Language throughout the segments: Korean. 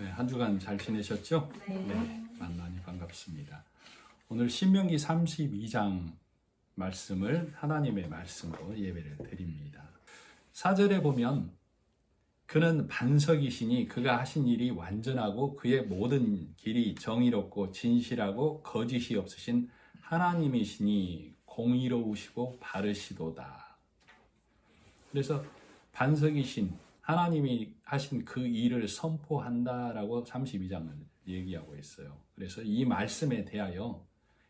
네, 한 주간 잘 지내셨죠? 네. 만나니 반갑습니다. 오늘 신명기 32장 말씀을 하나님의 말씀으로 예배를 드립니다. 4절에 보면 그는 반석이시니 그가 하신 일이 완전하고 그의 모든 길이 정의롭고 진실하고 거짓이 없으신 하나님이시니 공의로우시고 바르시도다. 그래서 반석이신 하나님이 하신 그 일을 선포한다라고 32장을 얘기하고 있어요. 그래서 이 말씀에 대하여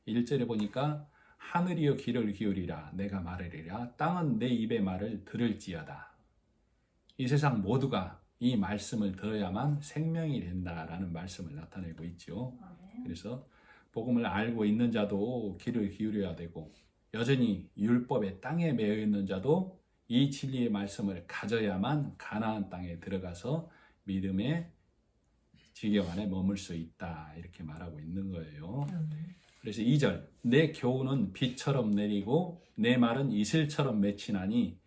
1절에 보니까 하늘이여 귀를 기울이라 내가 말하리라 땅은 내 입의 말을 들을지어다. 이 세상 모두가 이 말씀을 들어야만 생명이 된다라는 말씀을 나타내고 있죠. 그래서 복음을 알고 있는 자도 귀를 기울여야 되고 여전히 율법의 땅에 매여 있는 자도 이 진리의 말씀을 가져야만 가나안 땅에 들어가서 믿음의 지경 안에 머물 수 있다 이렇게 말하고 있는 거예요. 그래서 2절 내 교훈은 비처럼 내리고 내 말은 이슬처럼 맺히나니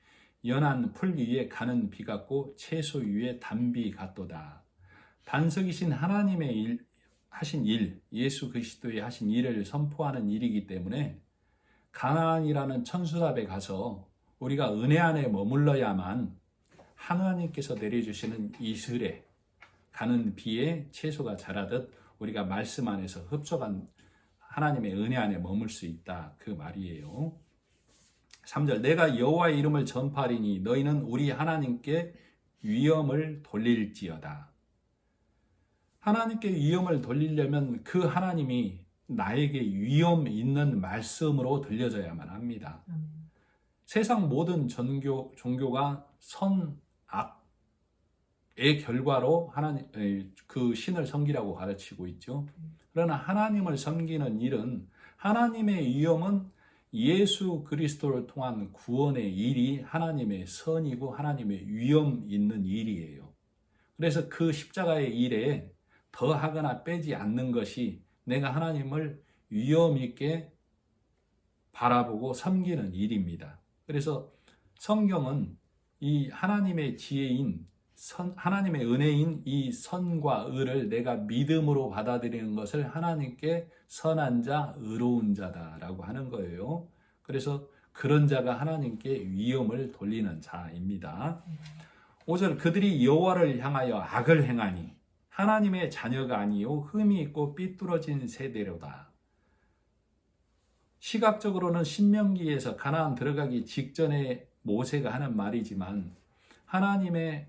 연한 풀 위에 가는 비 같고 채소 위에 단비 같도다. 반석이신 하나님의 하신 일, 예수 그리스도의 하신 일을 선포하는 일이기 때문에 가나안이라는 천수답에 가서 우리가 은혜 안에 머물러야만 하나님께서 내려주시는 이슬에 가는 비에 채소가 자라듯 우리가 말씀 안에서 흡족한 하나님의 은혜 안에 머물 수 있다 그 말이에요. 3절 내가 여호와의 이름을 전파하리니 너희는 우리 하나님께 위엄을 돌릴지어다. 하나님께 위엄을 돌리려면 그 하나님이 나에게 위엄 있는 말씀으로 들려져야만 합니다. 세상 모든 종교가 선악의 결과로 하나님 그 신을 섬기라고 가르치고 있죠. 그러나 하나님을 섬기는 일은 하나님의 위엄은 예수 그리스도를 통한 구원의 일이 하나님의 선이고 하나님의 위엄 있는 일이에요. 그래서 그 십자가의 일에 더하거나 빼지 않는 것이 내가 하나님을 위엄 있게 바라보고 섬기는 일입니다. 그래서 성경은 이 하나님의 지혜인 하나님의 은혜인 이 선과 의를 내가 믿음으로 받아들이는 것을 하나님께 선한 자, 의로운 자다라고 하는 거예요. 그래서 그런 자가 하나님께 위엄을 돌리는 자입니다. 5절 그들이 여호와를 향하여 악을 행하니 하나님의 자녀가 아니요 흠이 있고 삐뚤어진 세대로다. 시각적으로는 신명기에서 가나안 들어가기 직전에 모세가 하는 말이지만 하나님의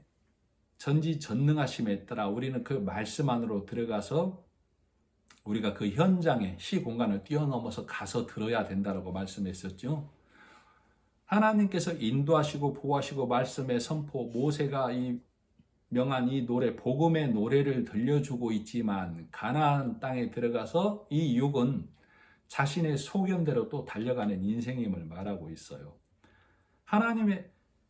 전지전능하심에 따라 우리는 그 말씀 안으로 들어가서 우리가 그 현장에 시공간을 뛰어넘어서 가서 들어야 된다고 말씀했었죠. 하나님께서 인도하시고 보호하시고 말씀의 선포 모세가 이 명한 이 노래 복음의 노래를 들려주고 있지만 가나안 땅에 들어가서 이 육은 자신의 소견대로 또 달려가는 인생임을 말하고 있어요. 하나님의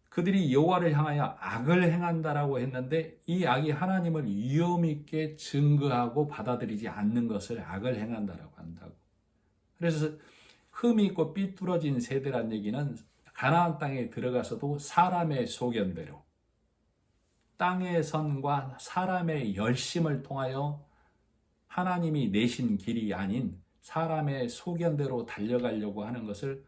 그들이 여호와를 향하여 악을 행한다라고 했는데 이 악이 하나님을 위엄 있게 증거하고 받아들이지 않는 것을 악을 행한다라고 한다고. 그래서 흠이 있고 삐뚤어진 세대란 얘기는 가나안 땅에 들어가서도 사람의 소견대로 땅의 선과 사람의 열심을 통하여 하나님이 내신 길이 아닌 사람의 소견대로 달려가려고 하는 것을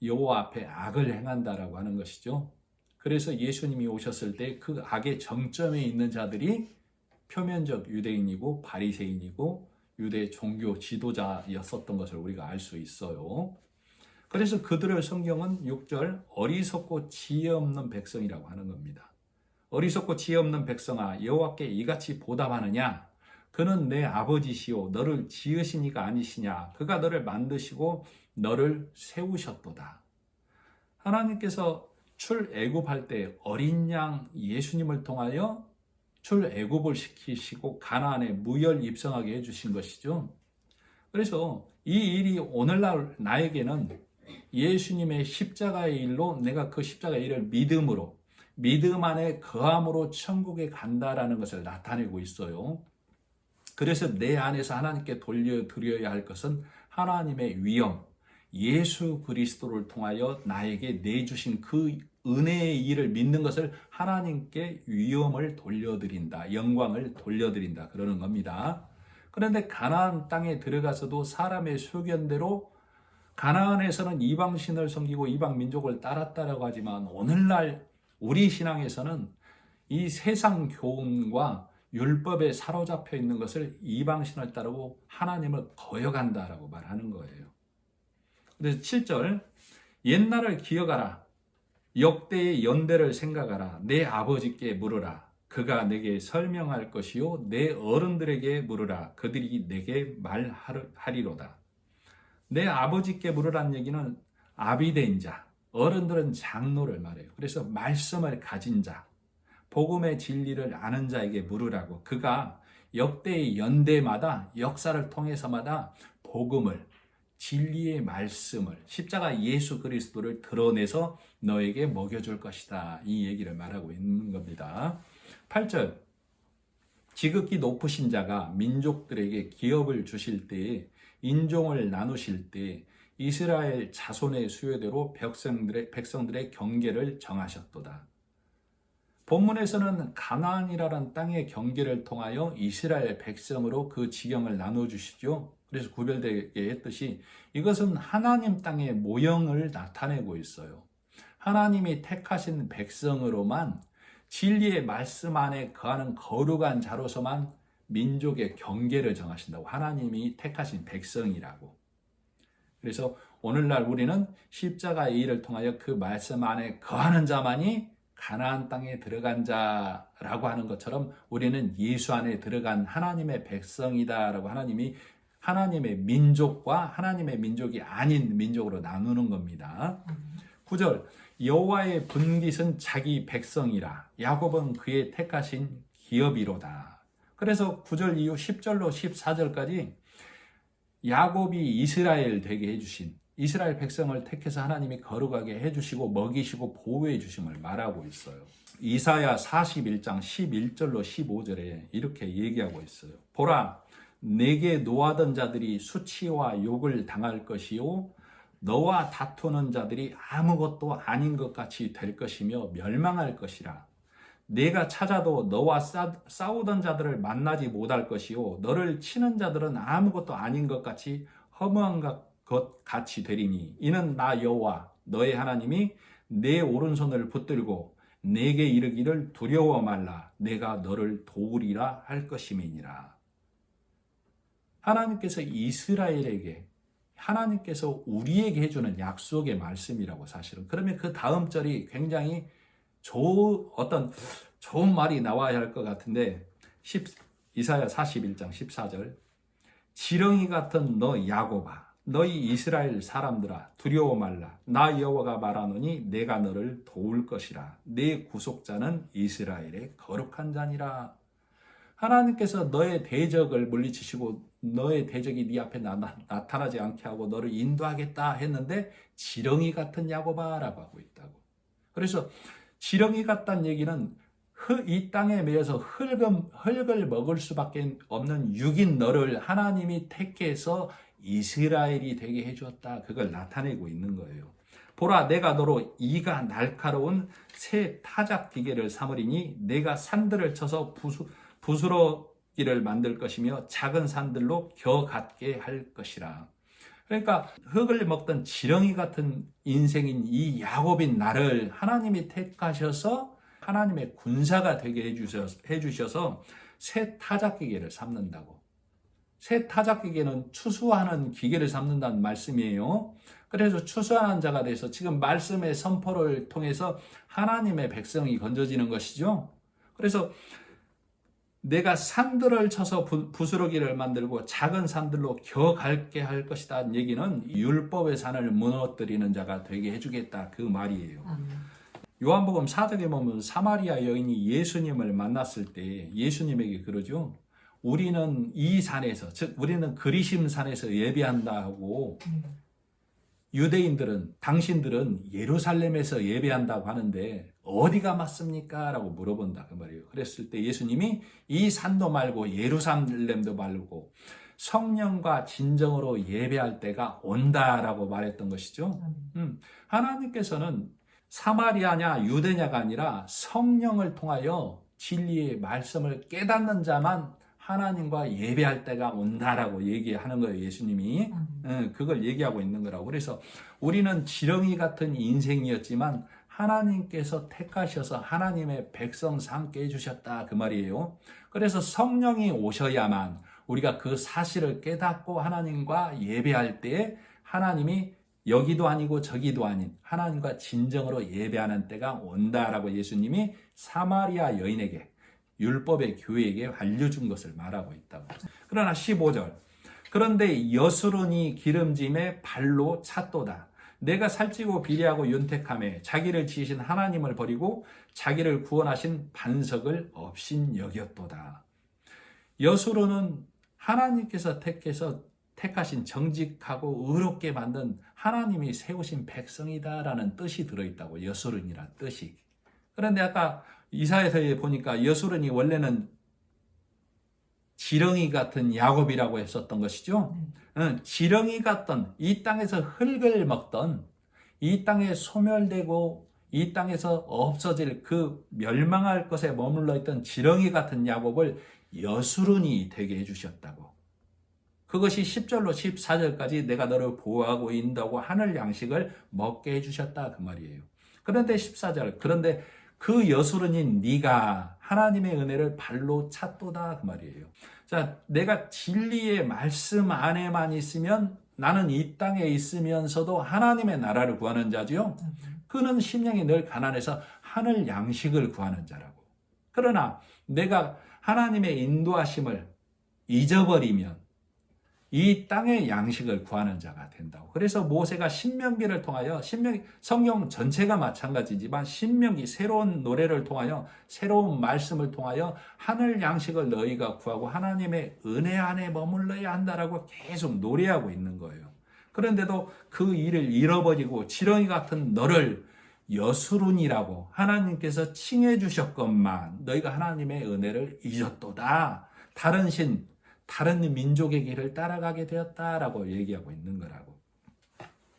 여호와 앞에 악을 행한다라고 하는 것이죠. 그래서 예수님이 오셨을 때 그 악의 정점에 있는 자들이 표면적 유대인이고 바리새인이고 유대 종교 지도자였었던 것을 우리가 알 수 있어요. 그래서 그들을 성경은 6절 어리석고 지혜 없는 백성이라고 하는 겁니다. 어리석고 지혜 없는 백성아 여호와께 이같이 보답하느냐? 그는 내 아버지시오 너를 지으신 이가 아니시냐? 그가 너를 만드시고 너를 세우셨도다. 하나님께서 출애굽할 때 어린 양 예수님을 통하여 출애굽을 시키시고 가나안에 무혈 입성하게 해주신 것이죠. 그래서 이 일이 오늘날 나에게는 예수님의 십자가의 일로 내가 그 십자가의 일을 믿음으로 믿음 안에 거함으로 천국에 간다라는 것을 나타내고 있어요. 그래서 내 안에서 하나님께 돌려드려야 할 것은 하나님의 위엄, 예수 그리스도를 통하여 나에게 내주신 그 은혜의 일을 믿는 것을 하나님께 위엄을 돌려드린다. 영광을 돌려드린다. 그러는 겁니다. 그런데 가나안 땅에 들어가서도 사람의 소견대로 가나안에서는 이방신을 섬기고 이방 민족을 따랐다라고 하지만 오늘날 우리 신앙에서는 이 세상 교훈과 율법에 사로잡혀 있는 것을 이방신을 따르고 하나님을 거역한다라고 말하는 거예요. 그래서 7절 옛날을 기억하라. 역대의 연대를 생각하라. 내 아버지께 물으라. 그가 내게 설명할 것이요 내 어른들에게 물으라. 그들이 내게 말하리로다. 내 아버지께 물으라는 얘기는 아비된 자, 어른들은 장로를 말해요. 그래서 말씀을 가진 자, 복음의 진리를 아는 자에게 물으라고. 그가 역대의 연대마다 역사를 통해서마다 복음을, 진리의 말씀을, 십자가 예수 그리스도를 드러내서 너에게 먹여줄 것이다. 이 얘기를 말하고 있는 겁니다. 8절 지극히 높으신 자가 민족들에게 기업을 주실 때에 인종을 나누실 때 이스라엘 자손의 수요대로 백성들의 경계를 정하셨도다. 본문에서는 가나안이라는 땅의 경계를 통하여 이스라엘 백성으로 그 지경을 나눠주시죠. 그래서 구별되게 했듯이 이것은 하나님 땅의 모형을 나타내고 있어요. 하나님이 택하신 백성으로만 진리의 말씀 안에 거하는 거룩한 자로서만 민족의 경계를 정하신다고. 하나님이 택하신 백성이라고. 그래서 오늘날 우리는 십자가의 일을 통하여 그 말씀 안에 거하는 자만이 가나안 땅에 들어간 자라고 하는 것처럼 우리는 예수 안에 들어간 하나님의 백성이다라고 하나님이 하나님의 민족과 하나님의 민족이 아닌 민족으로 나누는 겁니다. 9절 여호와의 분깃은 자기 백성이라 야곱은 그의 택하신 기업이로다. 그래서 9절 이후 10절로 14절까지 야곱이 이스라엘 되게 해주신 이스라엘 백성을 택해서 하나님이 거룩하게 해주시고 먹이시고 보호해 주심을 말하고 있어요. 이사야 41장 11절로 15절에 이렇게 얘기하고 있어요. 보라, 내게 노하던 자들이 수치와 욕을 당할 것이요 너와 다투는 자들이 아무것도 아닌 것 같이 될 것이며 멸망할 것이라. 내가 찾아도 너와 싸우던 자들을 만나지 못할 것이요 너를 치는 자들은 아무것도 아닌 것 같이 허무한 것 같이 되리니 이는 나 여호와 너의 하나님이 내 오른손을 붙들고 내게 이르기를 두려워 말라 내가 너를 도우리라 할 것임이니라. 하나님께서 이스라엘에게 하나님께서 우리에게 해주는 약속의 말씀이라고 사실은. 그러면 그 다음 절이 굉장히 좋은 말이 나와야 할 것 같은데 이사야 41장 14절 지렁이 같은 너 야곱아 너희 이스라엘 사람들아 두려워 말라 나 여호와가 말하노니 내가 너를 도울 것이라 내 구속자는 이스라엘의 거룩한 자니라. 하나님께서 너의 대적을 물리치시고 너의 대적이 네 앞에 나타나지 않게 하고 너를 인도하겠다 했는데 지렁이 같은 야곱아라고 하고 있다고. 그래서 지렁이 같다는 얘기는 이 땅에 매여서 흙을 먹을 수밖에 없는 육인 너를 하나님이 택해서 이스라엘이 되게 해주었다. 그걸 나타내고 있는 거예요. 보라 내가 너로 이가 날카로운 새 타작 기계를 삼으리니 내가 산들을 쳐서 부스러기를 만들 것이며 작은 산들로 겨 같게 할 것이라. 그러니까 흙을 먹던 지렁이 같은 인생인 이 야곱인 나를 하나님이 택하셔서 하나님의 군사가 되게 해주셔서 새 타작기계를 삼는다고. 새 타작기계는 추수하는 기계를 삼는다는 말씀이에요. 그래서 추수하는 자가 돼서 지금 말씀의 선포를 통해서 하나님의 백성이 건져지는 것이죠. 그래서 내가 산들을 쳐서 부스러기를 만들고 작은 산들로 겨갈게 할 것이다 얘기는 율법의 산을 무너뜨리는 자가 되게 해주겠다 그 말이에요. 요한복음 4장에 보면 사마리아 여인이 예수님을 만났을 때 예수님에게 그러죠. 우리는 이 산에서 즉 우리는 그리심산에서 예배한다 하고 유대인들은 당신들은 예루살렘에서 예배한다고 하는데 어디가 맞습니까? 라고 물어본다 그 말이에요. 그랬을 때 예수님이 이 산도 말고 예루살렘도 말고 성령과 진정으로 예배할 때가 온다라고 말했던 것이죠. 하나님께서는 사마리아냐 유대냐가 아니라 성령을 통하여 진리의 말씀을 깨닫는 자만 하나님과 예배할 때가 온다라고 얘기하는 거예요. 예수님이 그걸 얘기하고 있는 거라고. 그래서 우리는 지렁이 같은 인생이었지만 하나님께서 택하셔서 하나님의 백성 삼게 해주셨다 그 말이에요. 그래서 성령이 오셔야만 우리가 그 사실을 깨닫고 하나님과 예배할 때 하나님이 여기도 아니고 저기도 아닌 하나님과 진정으로 예배하는 때가 온다라고 예수님이 사마리아 여인에게 율법의 교회에게 알려준 것을 말하고 있다고. 그러나 15절 그런데 여수론이 기름짐에 발로 찼도다. 내가 살찌고 비례하고 윤택함에 자기를 지으신 하나님을 버리고 자기를 구원하신 반석을 없인 여겼도다. 여수론은 하나님께서 택하신 정직하고 의롭게 만든 하나님이 세우신 백성이다라는 뜻이 들어있다고. 여수론이라는 뜻이. 그런데 아까 이사야서에 보니까 여수론이 원래는 지렁이 같은 야곱이라고 했었던 것이죠. 지렁이 같던 이 땅에서 흙을 먹던 이 땅에 소멸되고 이 땅에서 없어질 그 멸망할 것에 머물러 있던 지렁이 같은 야곱을 여수론이 되게 해주셨다고. 그것이 10절로 14절까지 내가 너를 보호하고 인도하고 하늘 양식을 먹게 해주셨다 그 말이에요. 그런데 14절 그런데 그 여수론인 네가 하나님의 은혜를 발로 찼도다 그 말이에요. 자, 내가 진리의 말씀 안에만 있으면 나는 이 땅에 있으면서도 하나님의 나라를 구하는 자지요. 그는 심령이 늘 가난해서 하늘 양식을 구하는 자라고. 그러나 내가 하나님의 인도하심을 잊어버리면 이 땅의 양식을 구하는 자가 된다고. 그래서 모세가 신명기를 통하여 성경 전체가 마찬가지지만 신명기 새로운 노래를 통하여 새로운 말씀을 통하여 하늘 양식을 너희가 구하고 하나님의 은혜 안에 머물러야 한다라고 계속 노래하고 있는 거예요. 그런데도 그 일을 잃어버리고 지렁이 같은 너를 여수론이라고 하나님께서 칭해 주셨건만 너희가 하나님의 은혜를 잊었도다. 다른 민족의 길을 따라가게 되었다라고 얘기하고 있는 거라고.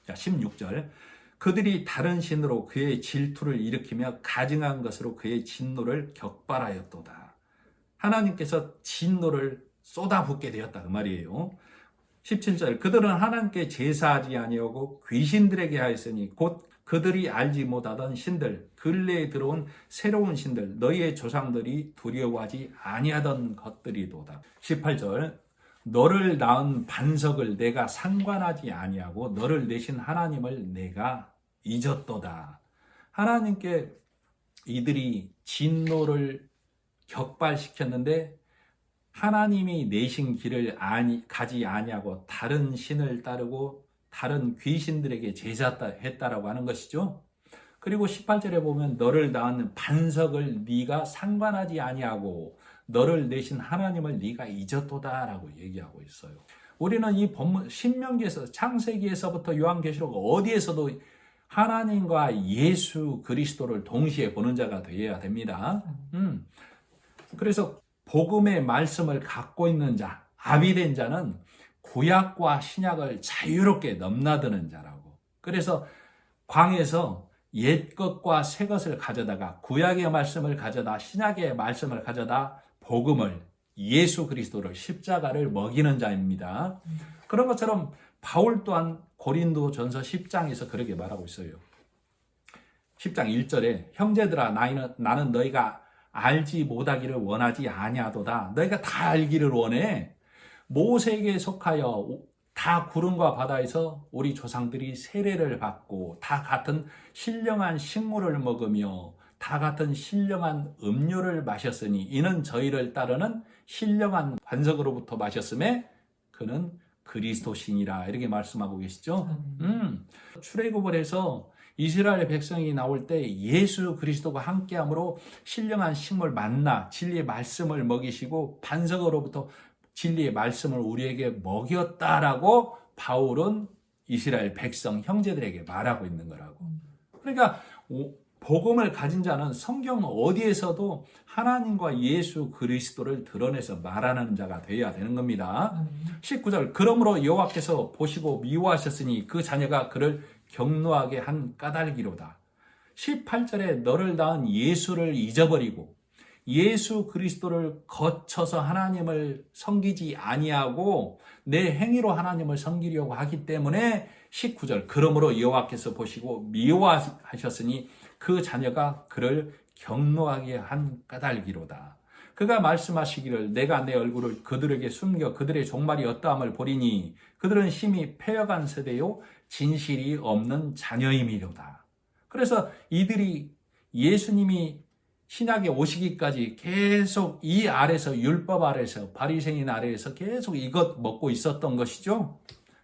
자, 16절. 그들이 다른 신으로 그의 질투를 일으키며 가증한 것으로 그의 진노를 격발하였도다. 하나님께서 진노를 쏟아붓게 되었다 그 말이에요. 17절. 그들은 하나님께 제사하지 아니하고 귀신들에게 하였으니 곧 그들이 알지 못하던 신들, 근래에 들어온 새로운 신들, 너희의 조상들이 두려워하지 아니하던 것들이도다. 18절. 너를 낳은 반석을 내가 상관하지 아니하고 너를 내신 하나님을 내가 잊었도다. 하나님께 이들이 진노를 격발시켰는데 하나님이 내신 길을 가지 아니하고 다른 신을 따르고 다른 귀신들에게 제사했다라고 하는 것이죠. 그리고 18절에 보면 너를 낳은 반석을 네가 상관하지 아니하고 너를 내신 하나님을 네가 잊었도다라고 얘기하고 있어요. 우리는 이 본문 신명기에서 창세기에서부터 요한계시록 어디에서도 하나님과 예수 그리스도를 동시에 보는 자가 되어야 됩니다. 그래서 복음의 말씀을 갖고 있는 자, 아비된 자는 구약과 신약을 자유롭게 넘나드는 자라고. 그래서 광에서 옛 것과 새 것을 가져다가 구약의 말씀을 가져다 신약의 말씀을 가져다 복음을 예수 그리스도를 십자가를 먹이는 자입니다. 그런 것처럼 바울 또한 고린도전서 10장에서 그렇게 말하고 있어요. 10장 1절에 형제들아 나는 너희가 알지 못하기를 원하지 아니하도다. 너희가 다 알기를 원해. 모세에게 속하여 다 구름과 바다에서 우리 조상들이 세례를 받고 다 같은 신령한 식물을 먹으며 다 같은 신령한 음료를 마셨으니 이는 저희를 따르는 신령한 반석으로부터 마셨음에 그는 그리스도시니라 이렇게 말씀하고 계시죠. 출애굽을 해서 이스라엘 백성이 나올 때 예수 그리스도가 함께함으로 신령한 식물 만나 진리의 말씀을 먹이시고 반석으로부터 진리의 말씀을 우리에게 먹였다라고 바울은 이스라엘 백성 형제들에게 말하고 있는 거라고. 그러니까 복음을 가진 자는 성경 어디에서도 하나님과 예수 그리스도를 드러내서 말하는 자가 되어야 되는 겁니다. 19절. 그러므로 여호와께서 보시고 미워하셨으니 그 자녀가 그를 경노하게 한 까닭이로다. 18절에 너를 낳은 예수를 잊어버리고 예수 그리스도를 거쳐서 하나님을 섬기지 아니하고 내 행위로 하나님을 섬기려고 하기 때문에 19절 그러므로 여호와께서 보시고 미워하셨으니 그 자녀가 그를 경노하게 한 까닭이로다. 그가 말씀하시기를 내가 내 얼굴을 그들에게 숨겨 그들의 종말이 어떠함을 보리니 그들은 심히 패역한 세대요 진실이 없는 자녀임이로다. 그래서 이들이 예수님이 신약에 오시기까지 계속 이 아래서 율법 아래서 바리새인 아래에서 계속 이것 먹고 있었던 것이죠.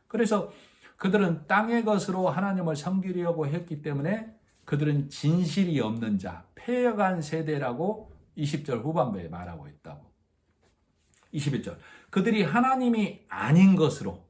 그래서 그들은 땅의 것으로 하나님을 섬기려고 했기 때문에 그들은 진실이 없는 자, 패역한 세대라고 20절 후반부에 말하고 있다고. 21절 그들이 하나님이 아닌 것으로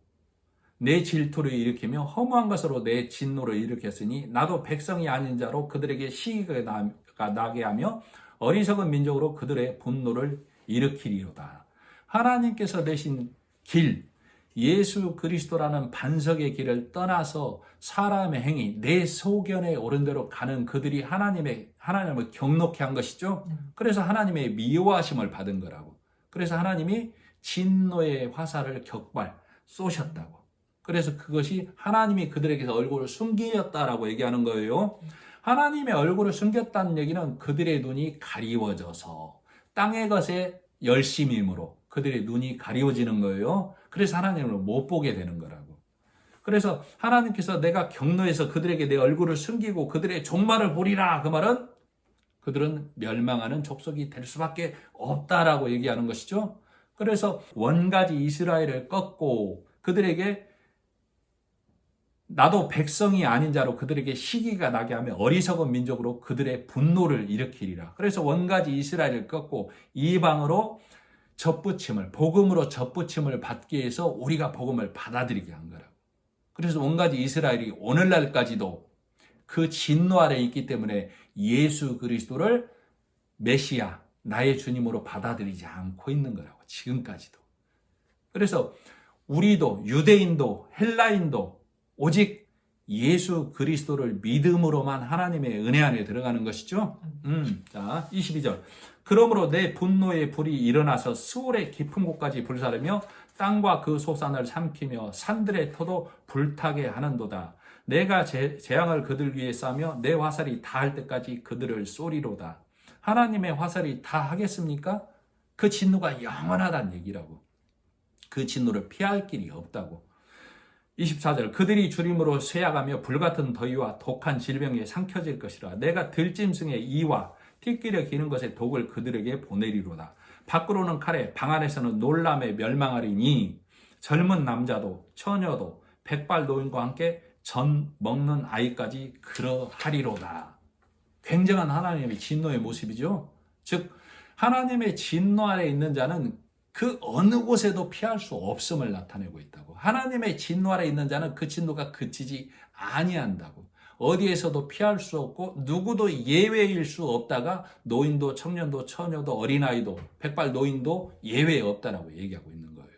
내 질투를 일으키며 허무한 것으로 내 진노를 일으켰으니 나도 백성이 아닌 자로 그들에게 시기가 나게 하며 어리석은 민족으로 그들의 분노를 일으키리로다. 하나님께서 내신 길, 예수 그리스도라는 반석의 길을 떠나서 사람의 행위, 내 소견에 옳은 대로 가는 그들이 하나님을 경노케 한 것이죠. 그래서 하나님의 미워하심을 받은 거라고. 그래서 하나님이 진노의 화살을 격발 쏘셨다고. 그래서 그것이 하나님이 그들에게서 얼굴을 숨기셨다라고 얘기하는 거예요. 하나님의 얼굴을 숨겼다는 얘기는 그들의 눈이 가리워져서 땅의 것에 열심임으로 그들의 눈이 가리워지는 거예요. 그래서 하나님을 못 보게 되는 거라고. 그래서 하나님께서 내가 경노해서 그들에게 내 얼굴을 숨기고 그들의 종말을 보리라. 그 말은 그들은 멸망하는 족속이 될 수밖에 없다라고 얘기하는 것이죠. 그래서 원가지 이스라엘을 꺾고 그들에게 나도 백성이 아닌 자로 그들에게 시기가 나게 하며 어리석은 민족으로 그들의 분노를 일으키리라. 그래서 원가지 이스라엘을 꺾고 이방으로 접붙임을 복음으로 접붙임을 받기 위해서 우리가 복음을 받아들이게 한 거라고. 그래서 원가지 이스라엘이 오늘날까지도 그 진노 아래 있기 때문에 예수 그리스도를 메시아 나의 주님으로 받아들이지 않고 있는 거라고. 지금까지도. 그래서 우리도 유대인도 헬라인도 오직 예수 그리스도를 믿음으로만 하나님의 은혜 안에 들어가는 것이죠. 자, 22절. 그러므로 내 분노의 불이 일어나서 스올의 깊은 곳까지 불사르며 땅과 그 소산을 삼키며 산들의 터도 불타게 하는도다. 내가 재앙을 그들 위에 싸며 내 화살이 다할 때까지 그들을 쏘리로다. 하나님의 화살이 다 하겠습니까? 그 진노가 영원하다는 얘기라고. 그 진노를 피할 길이 없다고. 24절 그들이 주림으로 쇠약하며 불같은 더위와 독한 질병에 삼켜질 것이라. 내가 들짐승의 이와 띠끼려 기는 것의 독을 그들에게 보내리로다. 밖으로는 칼에 방 안에서는 놀람에 멸망하리니 젊은 남자도 처녀도 백발 노인과 함께 전 먹는 아이까지 그러하리로다. 굉장한 하나님의 진노의 모습이죠. 즉 하나님의 진노 아래 있는 자는 그 어느 곳에도 피할 수 없음을 나타내고 있다고. 하나님의 진노 아래 있는 자는 그 진노가 그치지 아니한다고. 어디에서도 피할 수 없고 누구도 예외일 수 없다가 노인도 청년도 처녀도 어린아이도 백발 노인도 예외 없다라고 얘기하고 있는 거예요.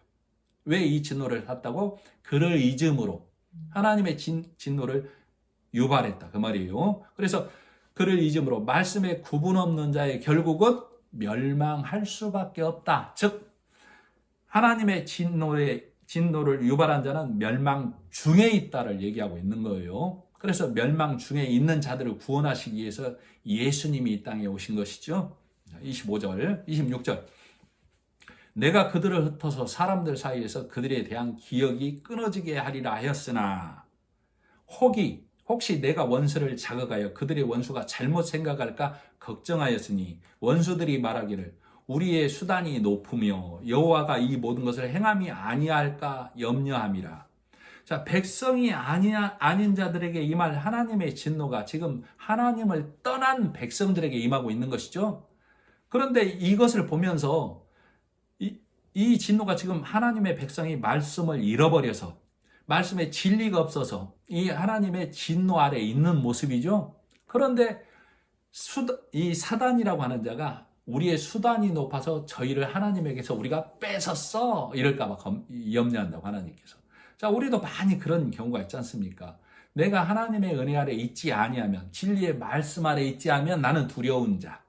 왜 이 진노를 샀다고? 그를 잊음으로 하나님의 진노를 유발했다 그 말이에요. 그래서 그를 잊음으로 말씀에 구분 없는 자의 결국은 멸망할 수밖에 없다. 즉 하나님의 진노를 유발한 자는 멸망 중에 있다를 얘기하고 있는 거예요. 그래서 멸망 중에 있는 자들을 구원하시기 위해서 예수님이 이 땅에 오신 것이죠. 25절, 26절. 내가 그들을 흩어서 사람들 사이에서 그들에 대한 기억이 끊어지게 하리라 하였으나 혹시 내가 원수를 자극하여 그들의 원수가 잘못 생각할까 걱정하였으니 원수들이 말하기를 우리의 수단이 높으며 여호와가 이 모든 것을 행함이 아니할까 염려함이라. 자, 백성이 아닌 자들에게 임할 하나님의 진노가 지금 하나님을 떠난 백성들에게 임하고 있는 것이죠. 그런데 이것을 보면서 이 진노가 지금 하나님의 백성이 말씀을 잃어버려서 말씀에 진리가 없어서 이 하나님의 진노 아래 있는 모습이죠. 그런데 이 사단이라고 하는 자가 우리의 수단이 높아서 저희를 하나님에게서 우리가 뺏었어 이럴까 봐 염려한다고 하나님께서. 자, 우리도 많이 그런 경우가 있지 않습니까? 내가 하나님의 은혜 아래 있지 아니하면, 진리의 말씀 아래 있지 않으면 나는 두려운 자,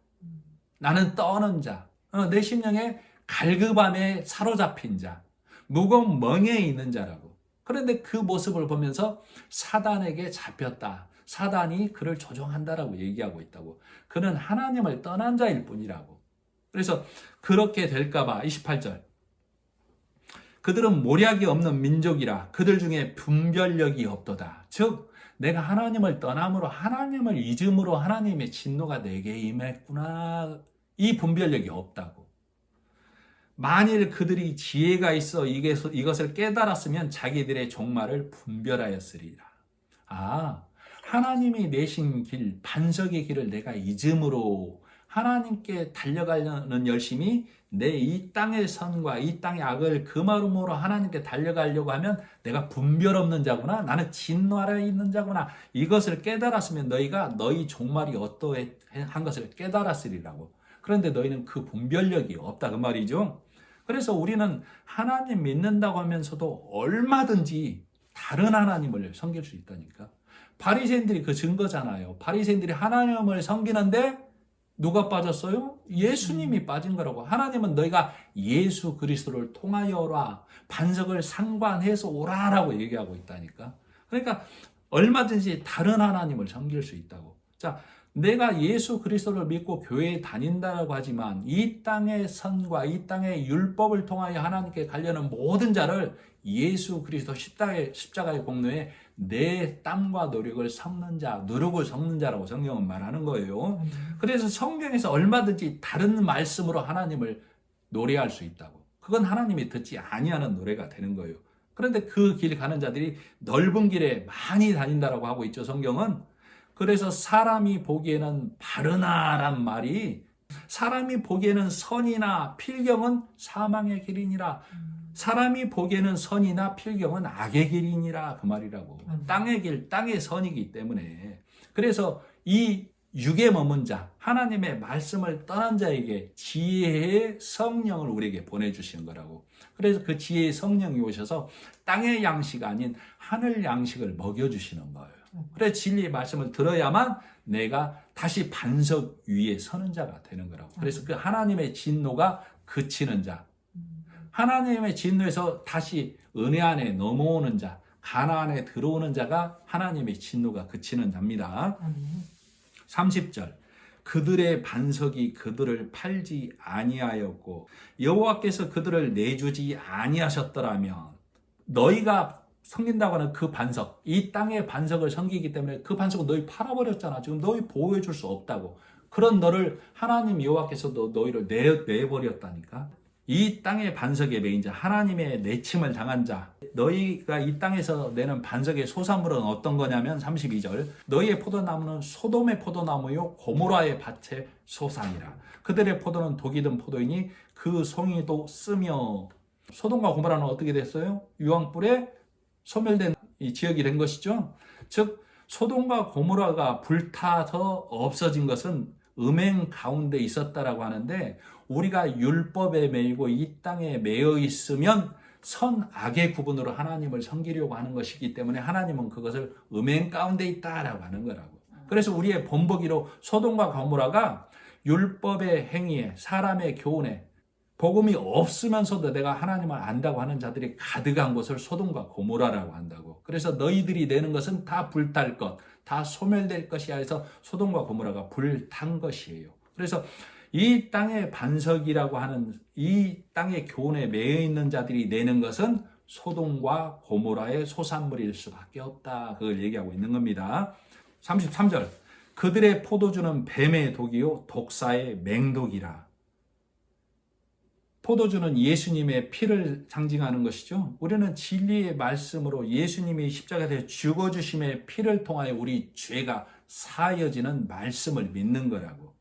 나는 떠는 자, 내 심령에 갈급함에 사로잡힌 자, 무거운 멍에 있는 자라고. 그런데 그 모습을 보면서 사단에게 잡혔다, 사단이 그를 조종한다라고 얘기하고 있다고. 그는 하나님을 떠난 자일 뿐이라고. 그래서 그렇게 될까봐 28절, 그들은 모략이 없는 민족이라 그들 중에 분별력이 없도다. 즉 내가 하나님을 떠남으로, 하나님을 잊음으로 하나님의 진노가 내게 임했구나, 이 분별력이 없다고. 만일 그들이 지혜가 있어 이것을 깨달았으면 자기들의 종말을 분별하였으리라. 하나님이 내신 길, 반석의 길을 내가 잊음으로 하나님께 달려가려는 열심이, 내 이 땅의 선과 이 땅의 악을 금함으로 하나님께 달려가려고 하면 내가 분별 없는 자구나, 나는 진노 아래에 있는 자구나, 이것을 깨달았으면 너희가 너희 종말이 어떠한 것을 깨달았으리라고. 그런데 너희는 그 분별력이 없다, 그 말이죠. 그래서 우리는 하나님 믿는다고 하면서도 얼마든지 다른 하나님을 섬길 수 있다니까. 바리새인들이 그 증거잖아요. 바리새인들이 하나님을 섬기는데 누가 빠졌어요? 예수님이 빠진 거라고. 하나님은 너희가 예수 그리스도를 통하여 오라, 반석을 상관해서 오라라고 얘기하고 있다니까. 그러니까 얼마든지 다른 하나님을 섬길 수 있다고. 자, 내가 예수 그리스도를 믿고 교회에 다닌다라고 하지만 이 땅의 선과 이 땅의 율법을 통하여 하나님께 가려는 모든 자를 예수 그리스도 십자가의 공로에 내 땀과 노력을 섞는 자, 누룩을 섞는 자라고 성경은 말하는 거예요. 그래서 성경에서 얼마든지 다른 말씀으로 하나님을 노래할 수 있다고. 그건 하나님이 듣지 아니하는 노래가 되는 거예요. 그런데 그 길 가는 자들이 넓은 길에 많이 다닌다라고 하고 있죠, 성경은. 그래서 사람이 보기에는 바르나란 말이, 사람이 보기에는 선이나 필경은 사망의 길이니라, 사람이 보기에는 선이나 필경은 악의 길이니라, 그 말이라고. 땅의 길, 땅의 선이기 때문에. 그래서 이 육에 머문 자, 하나님의 말씀을 떠난 자에게 지혜의 성령을 우리에게 보내주시는 거라고. 그래서 그 지혜의 성령이 오셔서 땅의 양식 아닌 하늘 양식을 먹여주시는 거예요. 그래서 진리의 말씀을 들어야만 내가 다시 반석 위에 서는 자가 되는 거라고. 그래서 그 하나님의 진노가 그치는 자, 하나님의 진노에서 다시 은혜 안에 넘어오는 자, 가나안에 들어오는 자가 하나님의 진노가 그치는 자입니다. 30절, 그들의 반석이 그들을 팔지 아니하였고 여호와께서 그들을 내주지 아니하셨더라면, 너희가 섬긴다고 하는 그 반석, 이 땅의 반석을 섬기기 때문에 그 반석은 너희 팔아버렸잖아. 지금 너희 보호해 줄 수 없다고. 그런 너를 하나님 여호와께서도 너희를 내버렸다니까. 이 땅의 반석에 매인 자, 하나님의 내침을 당한 자, 너희가 이 땅에서 내는 반석의 소산물은 어떤 거냐면 32절, 너희의 포도나무는 소돔의 포도나무요 고모라의 밭의 소산이라. 그들의 포도는 독이 든 포도이니 그 송이도 쓰며. 소돔과 고모라는 어떻게 됐어요? 유황불에 소멸된 이 지역이 된 것이죠. 즉 소돔과 고모라가 불타서 없어진 것은 음행 가운데 있었다라고 하는데, 우리가 율법에 매이고 이 땅에 매여 있으면 선악의 구분으로 하나님을 섬기려고 하는 것이기 때문에 하나님은 그것을 음행 가운데 있다라고 하는 거라고. 그래서 우리의 본보기로 소돔과 고모라가 율법의 행위에, 사람의 교훈에, 복음이 없으면서도 내가 하나님을 안다고 하는 자들이 가득한 곳을 소돔과 고모라라고 한다고. 그래서 너희들이 내는 것은 다 불탈 것, 다 소멸될 것이야 해서 소돔과 고모라가 불탄 것이에요. 그래서 이 땅의 반석이라고 하는 이 땅의 교훈에 매여 있는 자들이 내는 것은 소돔과 고모라의 소산물일 수밖에 없다, 그걸 얘기하고 있는 겁니다. 33절, 그들의 포도주는 뱀의 독이요 독사의 맹독이라. 포도주는 예수님의 피를 상징하는 것이죠. 우리는 진리의 말씀으로 예수님이 십자가에 죽어주심의 피를 통하여 우리 죄가 사여지는 말씀을 믿는 거라고.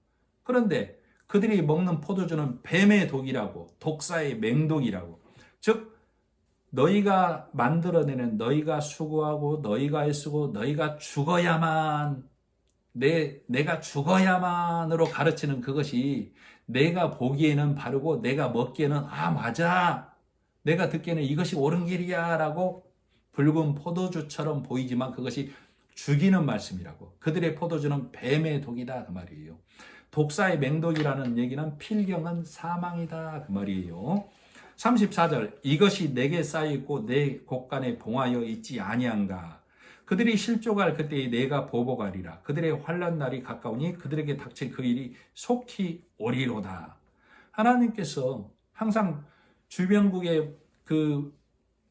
그런데 그들이 먹는 포도주는 뱀의 독이라고, 독사의 맹독이라고. 즉 너희가 만들어내는, 너희가 수고하고 너희가 애쓰고 너희가 죽어야만, 내가 죽어야만으로 가르치는 그것이 내가 보기에는 바르고 내가 먹기에는 맞아, 내가 듣기에는 이것이 옳은 길이야 라고 붉은 포도주처럼 보이지만 그것이 죽이는 말씀이라고. 그들의 포도주는 뱀의 독이다 그 말이에요. 독사의 맹독이라는 얘기는 필경은 사망이다 그 말이에요. 34절 이것이 내게 쌓여있고 내 곳간에 봉하여 있지 아니한가. 그들이 실족할 그때에 내가 보복하리라. 그들의 환난 날이 가까우니 그들에게 닥친 그 일이 속히 오리로다. 하나님께서 항상 주변국의 그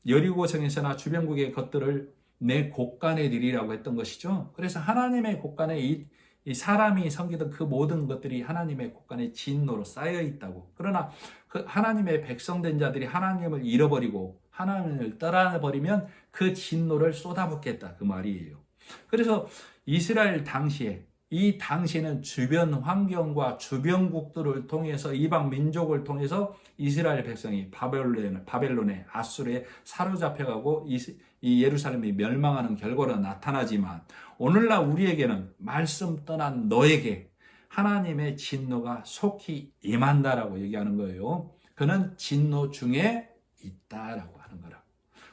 여리고성에서나 주변국의 것들을 내 곳간에 드리라고 했던 것이죠. 그래서 하나님의 곳간에 이 사람이 섬기던 그 모든 것들이 하나님의 곳간에 진노로 쌓여 있다고. 그러나 그 하나님의 백성된 자들이 하나님을 잃어버리고 하나님을 떠나버리면 그 진노를 쏟아붓겠다 그 말이에요. 그래서 이스라엘 당시에 이 당시에는 주변 환경과 주변국들을 통해서 이방 민족을 통해서 이스라엘 백성이 바벨론에 아수르에 사로잡혀가고 이 예루살렘이 멸망하는 결과로 나타나지만 오늘날 우리에게는 말씀 떠난 너에게 하나님의 진노가 속히 임한다라고 얘기하는 거예요. 그는 진노 중에 있다라고 하는 거라고.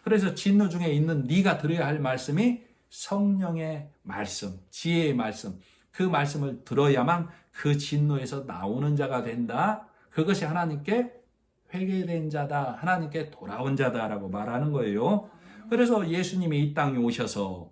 그래서 진노 중에 있는 네가 들어야 할 말씀이 성령의 말씀, 지혜의 말씀, 그 말씀을 들어야만 그 진노에서 나오는 자가 된다. 그것이 하나님께 회개된 자다, 하나님께 돌아온 자다라고 말하는 거예요. 그래서 예수님이 이 땅에 오셔서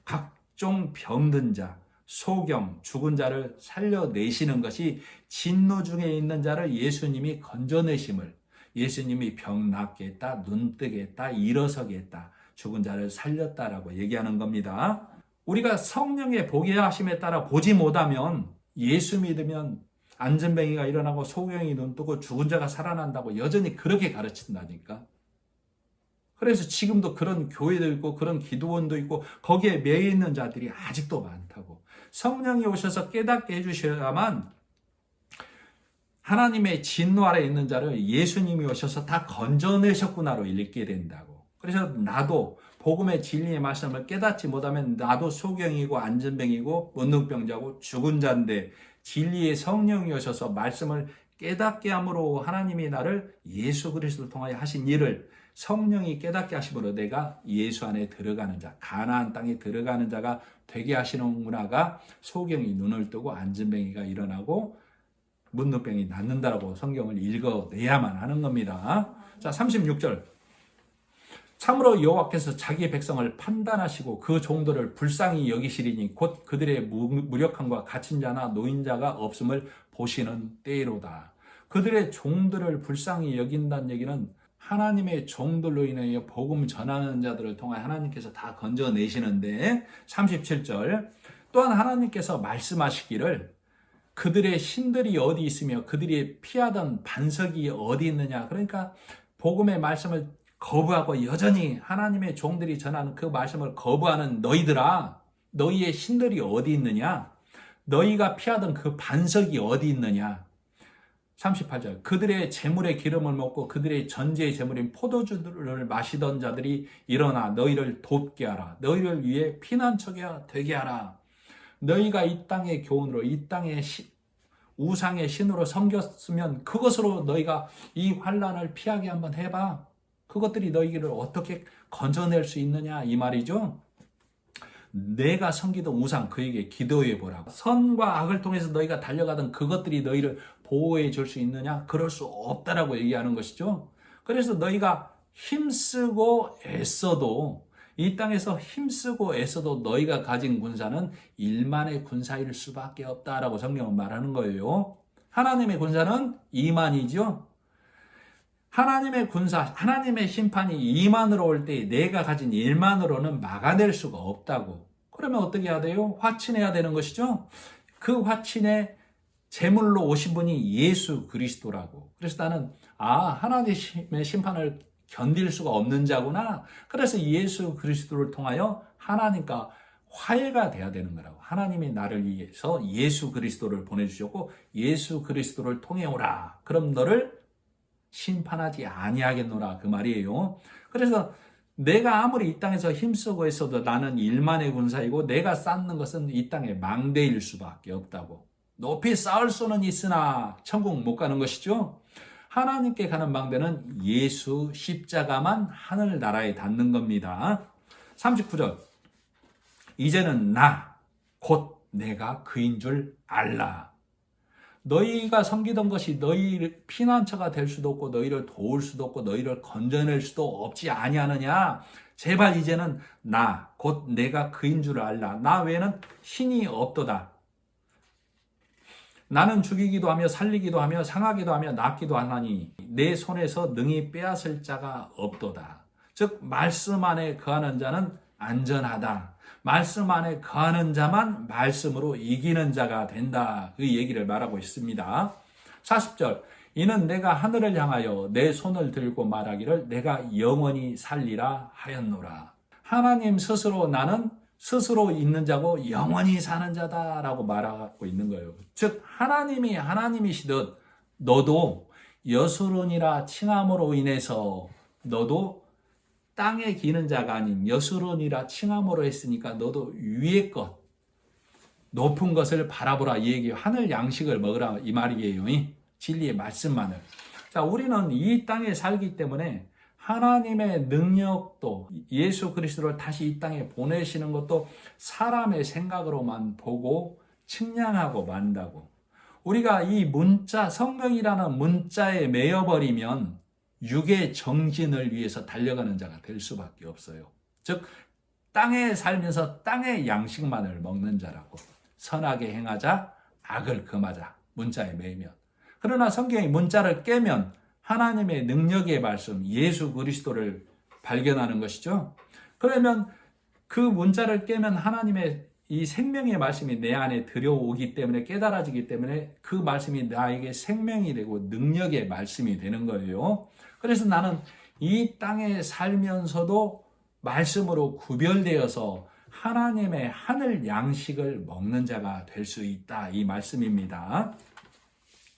각종 병든 자, 소경, 죽은 자를 살려내시는 것이 진노 중에 있는 자를 예수님이 건져내심을, 예수님이 병 낫게 했다, 눈 뜨게 했다, 일어서게 했다, 죽은 자를 살렸다라고 얘기하는 겁니다. 우리가 성령의 보게 하심에 따라 보지 못하면 예수 믿으면 안전뱅이가 일어나고 소경이 눈 뜨고 죽은 자가 살아난다고 여전히 그렇게 가르친다니까. 그래서 지금도 그런 교회도 있고 그런 기도원도 있고 거기에 매여 있는 자들이 아직도 많다고. 성령이 오셔서 깨닫게 해주셔야만 하나님의 진노 아래 있는 자를 예수님이 오셔서 다 건져내셨구나로 읽게 된다고. 그래서 나도 복음의 진리의 말씀을 깨닫지 못하면 나도 소경이고 안전병이고 문둥병자고 죽은 자인데 진리의 성령이 오셔서 말씀을 깨닫게 함으로 하나님이 나를 예수 그리스도를 통하여 하신 일을 성령이 깨닫게 하심으로 내가 예수 안에 들어가는 자, 가나안 땅에 들어가는 자가 되게 하시는 문화가 소경이 눈을 뜨고 안전병이가 일어나고 문둥병이 낫는다라고 성경을 읽어내야만 하는 겁니다. 자, 36절. 참으로 여호와께서 자기의 백성을 판단하시고 그 종들을 불쌍히 여기시리니 곧 그들의 무력함과 갇힌 자나 노인자가 없음을 보시는 때로다. 그들의 종들을 불쌍히 여긴다는 얘기는 하나님의 종들로 인하여 복음 전하는 자들을 통해 하나님께서 다 건져내시는데 37절 또한 하나님께서 말씀하시기를 그들의 신들이 어디 있으며 그들이 피하던 반석이 어디 있느냐. 그러니까 복음의 말씀을 거부하고 여전히 하나님의 종들이 전하는 그 말씀을 거부하는 너희들아, 너희의 신들이 어디 있느냐? 너희가 피하던 그 반석이 어디 있느냐? 38절 그들의 재물의 기름을 먹고 그들의 전제의 재물인 포도주를 마시던 자들이 일어나 너희를 돕게 하라. 너희를 위해 피난처가 되게 하라. 너희가 이 땅의 교훈으로 이 땅의 우상의 신으로 섬겼으면 그것으로 너희가 이 환난을 피하게 한번 해봐. 그것들이 너희를 어떻게 건져낼 수 있느냐 이 말이죠. 내가 섬기던 우상 그에게 기도해 보라고. 선과 악을 통해서 너희가 달려가던 그것들이 너희를 보호해 줄 수 있느냐? 그럴 수 없다라고 얘기하는 것이죠. 그래서 너희가 힘쓰고 애써도 이 땅에서 힘쓰고 애써도 너희가 가진 군사는 일만의 군사일 수밖에 없다라고 성경은 말하는 거예요. 하나님의 군사는 2만이죠. 하나님의 군사, 하나님의 심판이 2만으로 올 때 내가 가진 1만으로는 막아낼 수가 없다고. 그러면 어떻게 해야 돼요? 화친해야 되는 것이죠. 그 화친에 제물로 오신 분이 예수 그리스도라고. 그래서 나는 하나님의 심판을 견딜 수가 없는 자구나. 그래서 예수 그리스도를 통하여 하나님과 화해가 돼야 되는 거라고. 하나님이 나를 위해서 예수 그리스도를 보내주셨고 예수 그리스도를 통해 오라. 그럼 너를 심판하지 아니하겠노라 그 말이에요. 그래서 내가 아무리 이 땅에서 힘쓰고 있어도 나는 일만의 군사이고 내가 쌓는 것은 이 땅의 망대일 수밖에 없다고. 높이 쌓을 수는 있으나 천국 못 가는 것이죠. 하나님께 가는 망대는 예수 십자가만 하늘나라에 닿는 겁니다. 39절 이제는 나 곧 내가 그인 줄 알라. 너희가 섬기던 것이 너희 피난처가 될 수도 없고 너희를 도울 수도 없고 너희를 건져낼 수도 없지 아니하느냐. 제발 이제는 나 곧 내가 그인 줄 알라. 나 외에는 신이 없도다. 나는 죽이기도 하며 살리기도 하며 상하기도 하며 낫기도 하나니 내 손에서 능히 빼앗을 자가 없도다. 즉 말씀 안에 거하는 자는 안전하다. 말씀 안에 거하는 자만 말씀으로 이기는 자가 된다. 그 얘기를 말하고 있습니다. 40절 이는 내가 하늘을 향하여 내 손을 들고 말하기를 내가 영원히 살리라 하였노라. 하나님 스스로 나는 스스로 있는 자고 영원히 사는 자다라고 말하고 있는 거예요. 즉 하나님이 하나님이시듯 너도 여수론이라 칭함으로 인해서 너도 땅에 기는 자가 아닌 여수론이라 칭함으로 했으니까 너도 위의 것 높은 것을 바라보라 이 얘기. 하늘 양식을 먹으라 이 말이에요. 진리의 말씀만을. 자, 우리는 이 땅에 살기 때문에 하나님의 능력도 예수 그리스도를 다시 이 땅에 보내시는 것도 사람의 생각으로만 보고 측량하고 만다고. 우리가 이 문자 성경이라는 문자에 매여버리면 육의 정진을 위해서 달려가는 자가 될 수밖에 없어요. 즉 땅에 살면서 땅의 양식만을 먹는 자라고. 선하게 행하자 악을 금하자. 문자에 매이면. 그러나 성경이 문자를 깨면 하나님의 능력의 말씀 예수 그리스도를 발견하는 것이죠. 그러면 그 문자를 깨면 하나님의 이 생명의 말씀이 내 안에 들여오기 때문에 깨달아지기 때문에 그 말씀이 나에게 생명이 되고 능력의 말씀이 되는 거예요. 그래서 나는 이 땅에 살면서도 말씀으로 구별되어서 하나님의 하늘 양식을 먹는 자가 될 수 있다. 이 말씀입니다.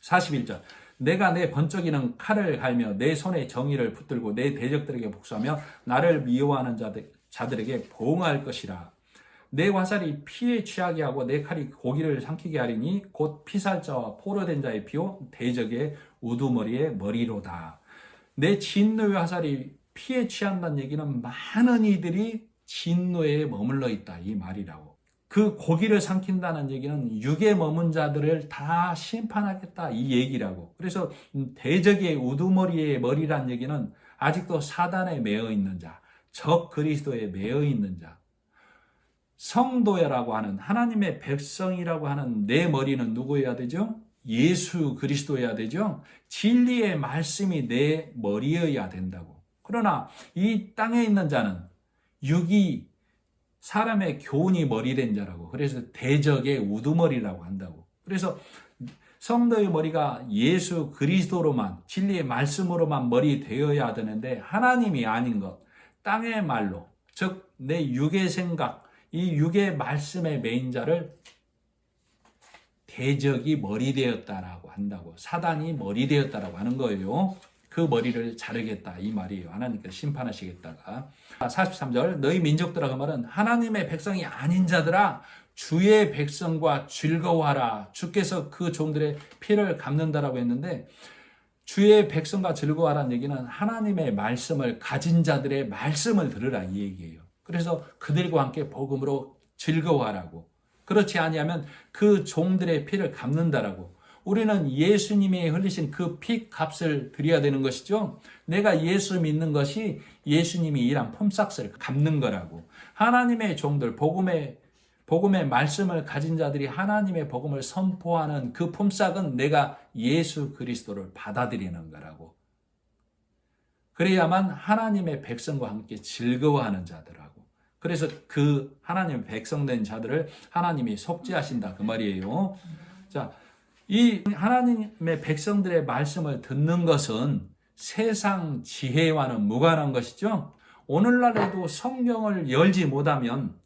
41절 내가 내 번쩍이는 칼을 갈며 내 손에 정의를 붙들고 내 대적들에게 복수하며 나를 미워하는 자들에게 보응할 것이라. 내 화살이 피에 취하게 하고 내 칼이 고기를 삼키게 하리니 곧 피살자와 포로된 자의 피요 대적의 우두머리의 머리로다. 내 진노의 화살이 피에 취한다는 얘기는 많은 이들이 진노에 머물러 있다 이 말이라고. 그 고기를 삼킨다는 얘기는 육에 머문 자들을 다 심판하겠다 이 얘기라고. 그래서 대적의 우두머리의 머리란 얘기는 아직도 사단에 매여 있는 자, 적 그리스도에 매여 있는 자, 성도라고 하는 하나님의 백성이라고 하는 내 머리는 누구여야 되죠? 예수 그리스도여야 되죠? 진리의 말씀이 내 머리여야 된다고. 그러나 이 땅에 있는 자는 육이 사람의 교훈이 머리된 자라고. 그래서 대적의 우두머리라고 한다고. 그래서 성도의 머리가 예수 그리스도로만 진리의 말씀으로만 머리 되어야 되는데 하나님이 아닌 것, 땅의 말로, 즉 내 육의 생각, 이 육의 말씀에 매인 자를 대적이 머리 되었다라고 한다고. 사단이 머리 되었다라고 하는 거예요. 그 머리를 자르겠다 이 말이에요. 하나님께서 심판하시겠다가. 43절 너희 민족들아 그 말은 하나님의 백성이 아닌 자들아 주의 백성과 즐거워하라. 주께서 그 종들의 피를 갚는다라고 했는데 주의 백성과 즐거워하라는 얘기는 하나님의 말씀을 가진 자들의 말씀을 들으라 이 얘기예요. 그래서 그들과 함께 복음으로 즐거워하라고. 그렇지 아니하면 그 종들의 피를 갚는다라고. 우리는 예수님이 흘리신 그 피 값을 드려야 되는 것이죠. 내가 예수 믿는 것이 예수님이 일한 품삯을 갚는 거라고. 하나님의 종들, 복음의 말씀을 가진 자들이 하나님의 복음을 선포하는 그 품삯은 내가 예수 그리스도를 받아들이는 거라고. 그래야만 하나님의 백성과 함께 즐거워하는 자들하고. 그래서 그 하나님의 백성된 자들을 하나님이 속죄하신다 그 말이에요. 자, 이 하나님의 백성들의 말씀을 듣는 것은 세상 지혜와는 무관한 것이죠. 오늘날에도 성경을 열지 못하면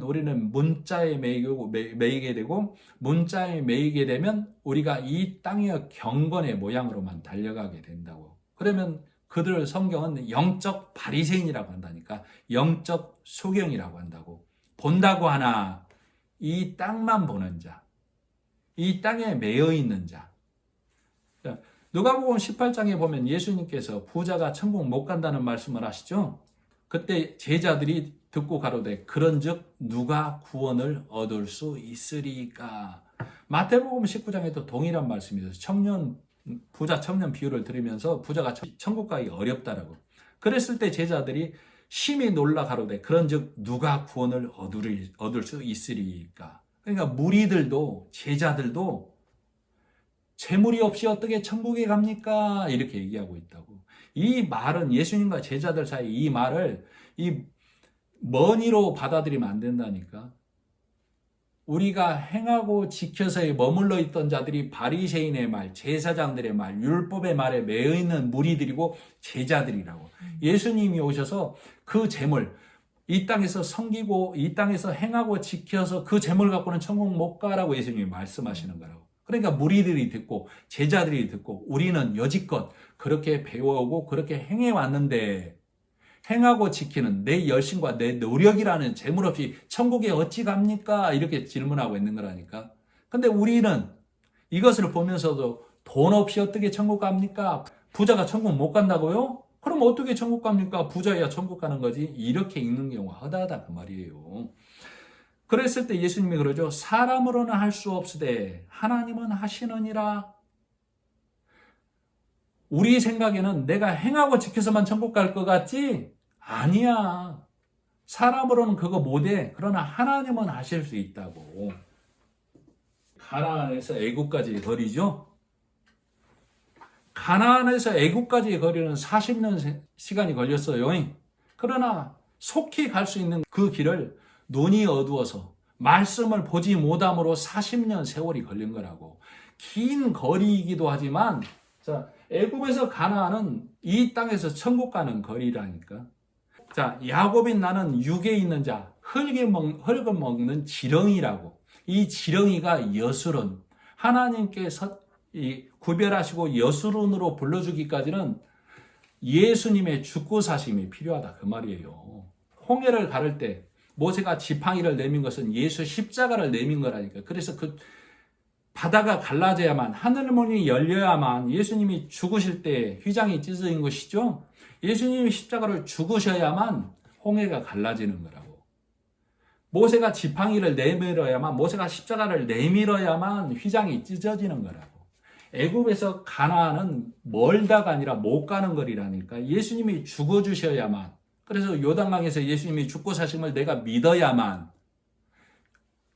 우리는 문자에 매이게 되고 문자에 매이게 되면 우리가 이 땅의 경건의 모양으로만 달려가게 된다고. 그러면 그들 성경은 영적 바리새인이라고 한다니까. 영적 소경이라고 한다고. 본다고 하나 이 땅만 보는 자, 이 땅에 매여 있는 자. 누가복음 18장에 보면 예수님께서 부자가 천국 못 간다는 말씀을 하시죠. 그때 제자들이 듣고 가로되 그런즉 누가 구원을 얻을 수 있으리까. 마태복음 19장에도 동일한 말씀이죠. 부자 청년 비유를 들으면서 부자가 천국 가기 어렵다라고. 그랬을 때 제자들이 심히 놀라 가로되 그런즉 누가 구원을 얻을 수 있으리까. 그러니까 무리들도 제자들도 재물이 없이 어떻게 천국에 갑니까? 이렇게 얘기하고 있다고. 이 말은 예수님과 제자들 사이 이 말을 머니로 받아들이면 안 된다니까. 우리가 행하고 지켜서에 머물러 있던 자들이 바리새인의 말, 제사장들의 말, 율법의 말에 매여 있는 무리들이고 제자들이라고. 예수님이 오셔서 그 재물, 이 땅에서 섬기고 이 땅에서 행하고 지켜서 그 재물 갖고는 천국 못 가라고 예수님이 말씀하시는 거라고. 그러니까 무리들이 듣고 제자들이 듣고 우리는 여지껏 그렇게 배워오고 그렇게 행해왔는데 행하고 지키는 내 열심과 내 노력이라는 재물 없이 천국에 어찌 갑니까? 이렇게 질문하고 있는 거라니까. 근데 우리는 이것을 보면서도 돈 없이 어떻게 천국 갑니까? 부자가 천국 못 간다고요? 그럼 어떻게 천국 갑니까? 부자야 천국 가는 거지. 이렇게 읽는 경우가 허다하다 그 말이에요. 그랬을 때 예수님이 그러죠. 사람으로는 할 수 없으되 하나님은 하시느니라. 우리 생각에는 내가 행하고 지켜서만 천국 갈 것 같지? 아니야. 사람으로는 그거 못해. 그러나 하나님은 하실 수 있다고. 가나안에서 애국까지 거리죠. 가나안에서 애국까지 거리는 40년 시간이 걸렸어요. 그러나 속히 갈 수 있는 그 길을 눈이 어두워서 말씀을 보지 못함으로 40년 세월이 걸린 거라고. 긴 거리이기도 하지만 자, 애굽에서 가나안은 이 땅에서 천국 가는 거리라니까. 자, 야곱인 나는 육에 있는 자, 흙을 먹는 지렁이라고. 이 지렁이가 여수론, 하나님께서 구별하시고 여수론으로 불러주기까지는 예수님의 죽고 사심이 필요하다 그 말이에요. 홍해를 가를 때 모세가 지팡이를 내민 것은 예수 십자가를 내민 거라니까. 그래서 그 바다가 갈라져야만, 하늘문이 열려야만 예수님이 죽으실 때 휘장이 찢어진 것이죠. 예수님이 십자가를 죽으셔야만 홍해가 갈라지는 거라고. 모세가 지팡이를 내밀어야만, 모세가 십자가를 내밀어야만 휘장이 찢어지는 거라고. 애굽에서 가나안은 멀다가 아니라 못 가는 거리라니까. 예수님이 죽어주셔야만, 그래서 요단강에서 예수님이 죽고 사심을 내가 믿어야만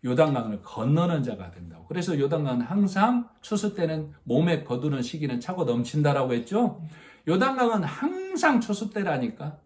요단강을 건너는 자가 된다고. 그래서 요단강은 항상 추수 때는 몸에 거두는 시기는 차고 넘친다라고 했죠. 요단강은 항상 추수 때라니까.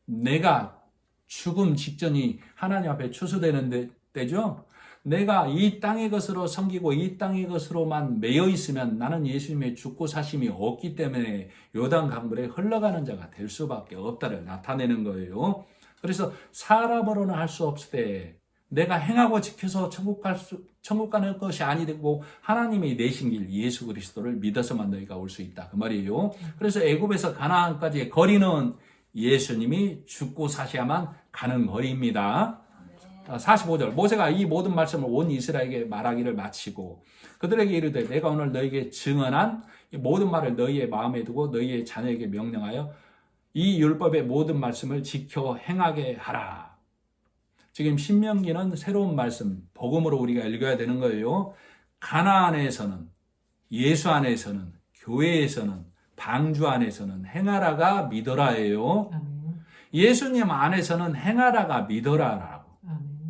내가 죽음 직전이 하나님 앞에 추수되는 때죠. 내가 이 땅의 것으로 섬기고 이 땅의 것으로만 매여 있으면 나는 예수님의 죽고 사심이 없기 때문에 요단 강물에 흘러가는 자가 될 수밖에 없다를 나타내는 거예요. 그래서 사람으로는 할 수 없을 때 내가 행하고 지켜서 천국 가는 것이 아니되고 하나님이 내신 길 예수 그리스도를 믿어서만 너희가 올 수 있다 그 말이에요. 그래서 애굽에서 가나안까지의 거리는 예수님이 죽고 사셔야만 가는 거리입니다. 45절 모세가 이 모든 말씀을 온 이스라엘에게 말하기를 마치고 그들에게 이르되 내가 오늘 너희에게 증언한 이 모든 말을 너희의 마음에 두고 너희의 자녀에게 명령하여 이 율법의 모든 말씀을 지켜 행하게 하라. 지금 신명기는 새로운 말씀 복음으로 우리가 읽어야 되는 거예요. 가나안에서는 예수 안에서는 교회에서는 방주 안에서는 행하라가 믿어라예요. 예수님 안에서는 행하라가 믿어라라고.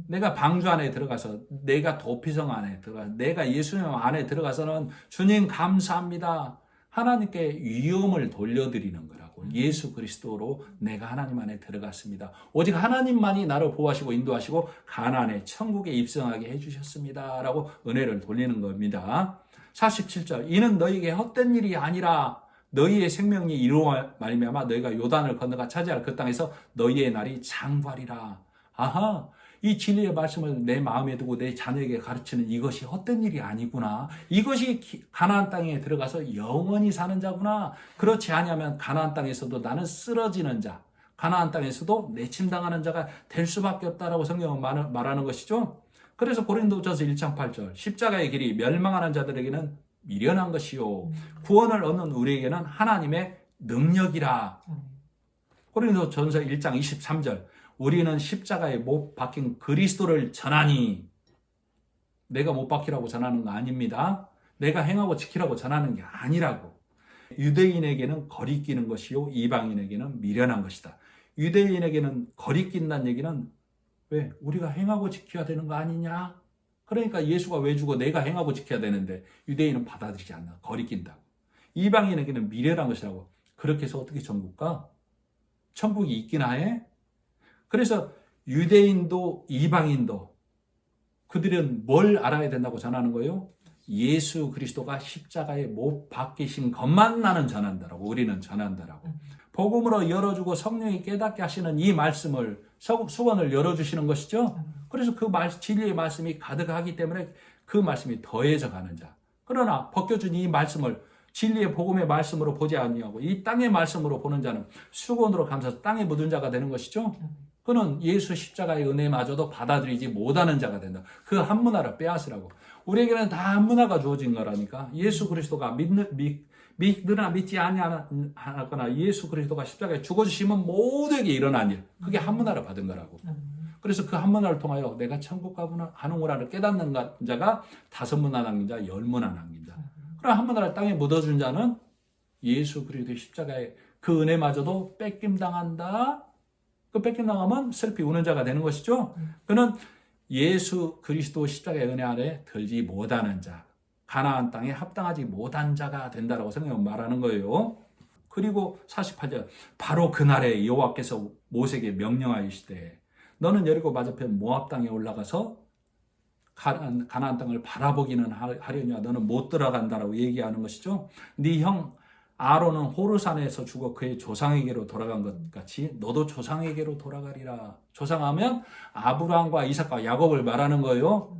내가 방주 안에 들어가서 내가 도피성 안에 들어가서 내가 예수님 안에 들어가서는 주님 감사합니다. 하나님께 위엄을 돌려드리는 거라고. 예수 그리스도로 내가 하나님 안에 들어갔습니다. 오직 하나님만이 나를 보호하시고 인도하시고 가나안의 천국에 입성하게 해주셨습니다. 라고 은혜를 돌리는 겁니다. 47절 이는 너희에게 헛된 일이 아니라 너희의 생명이 이루어 말미암아 너희가 요단을 건너가 차지할 그 땅에서 너희의 날이 장구하리라. 아하, 이 진리의 말씀을 내 마음에 두고 내 자녀에게 가르치는 이것이 헛된 일이 아니구나. 이것이 가나안 땅에 들어가서 영원히 사는 자구나. 그렇지 않으면 가나안 땅에서도 나는 쓰러지는 자, 가나안 땅에서도 내침당하는 자가 될 수밖에 없다라고 성경은 말하는 것이죠. 그래서 고린도전서 1장 8절 십자가의 길이 멸망하는 자들에게는 미련한 것이요 구원을 얻는 우리에게는 하나님의 능력이라. 고린도전서 1장 23절 우리는 십자가에 못 박힌 그리스도를 전하니 내가 못 박히라고 전하는 거 아닙니다. 내가 행하고 지키라고 전하는 게 아니라고. 유대인에게는 거리끼는 것이요 이방인에게는 미련한 것이다. 유대인에게는 거리낀다는 얘기는 왜? 우리가 행하고 지켜야 되는 거 아니냐? 그러니까 예수가 왜 주고 내가 행하고 지켜야 되는데 유대인은 받아들이지 않나. 거리낀다고. 이방인에게는 미련한 것이라고. 그렇게 해서 어떻게 천국 가? 천국이 있기나 해? 그래서 유대인도 이방인도 그들은 뭘 알아야 된다고 전하는 거예요? 예수 그리스도가 십자가에 못 박히신 것만 나는 전한다라고. 우리는 전한다라고. 복음으로 열어주고 성령이 깨닫게 하시는 이 말씀을 수건을 열어주시는 것이죠. 그래서 그 진리의 말씀이 가득하기 때문에 그 말씀이 더해져 가는 자. 그러나 벗겨준 이 말씀을 진리의 복음의 말씀으로 보지 아니하고 이 땅의 말씀으로 보는 자는 수건으로 감싸서 땅에 묻은 자가 되는 것이죠. 그는 예수 십자가의 은혜마저도 받아들이지 못하는 자가 된다. 그 한 문화를 빼앗으라고. 우리에게는 다 한 문화가 주어진 거라니까. 예수 그리스도가 믿으나 믿지 아니하거나 예수 그리스도가 십자가에 죽어주시면 모두에게 일어난 일. 그게 한 문화를 받은 거라고. 그래서 그 한 문화를 통하여 내가 천국 가는구나를 깨닫는 자가 5문화 남긴 자, 10문화 남긴 자. 그럼 한 문화를 땅에 묻어준 자는 예수 그리스도의 십자가에 그 은혜마저도 뺏김당한다. 그 뺏김당하면 슬피 우는 자가 되는 것이죠. 그는 예수 그리스도 십자가의 은혜 아래 들지 못하는 자, 가나안 땅에 합당하지 못한 자가 된다라고 성경은 말하는 거예요. 그리고 48절 바로 그날에 여호와께서 모세에게 명령하시되 너는 여리고 맞은편 모압 땅에 올라가서 가나안 땅을 바라보기는 하려냐 너는 못 들어간다라고 얘기하는 것이죠. 네 형 아론은 호르산에서 죽어 그의 조상에게로 돌아간 것 같이 너도 조상에게로 돌아가리라. 조상하면 아브라함과 이삭과 야곱을 말하는 거예요.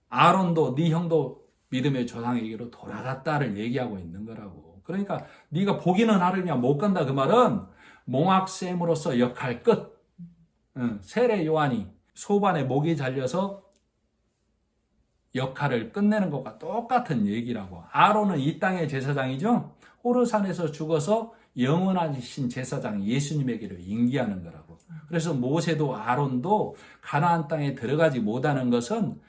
아론도 네 형도 믿음의 조상에게로 돌아갔다를 얘기하고 있는 거라고. 그러니까 네가 보기는 하려냐 못 간다 그 말은 몽학샘으로서 역할 끝. 세례 요한이 소반에 목이 잘려서 역할을 끝내는 것과 똑같은 얘기라고. 아론은 이 땅의 제사장이죠. 호르산에서 죽어서 영원하신 제사장 예수님에게로 인기하는 거라고. 그래서 모세도 아론도 가나안 땅에 들어가지 못하는 것은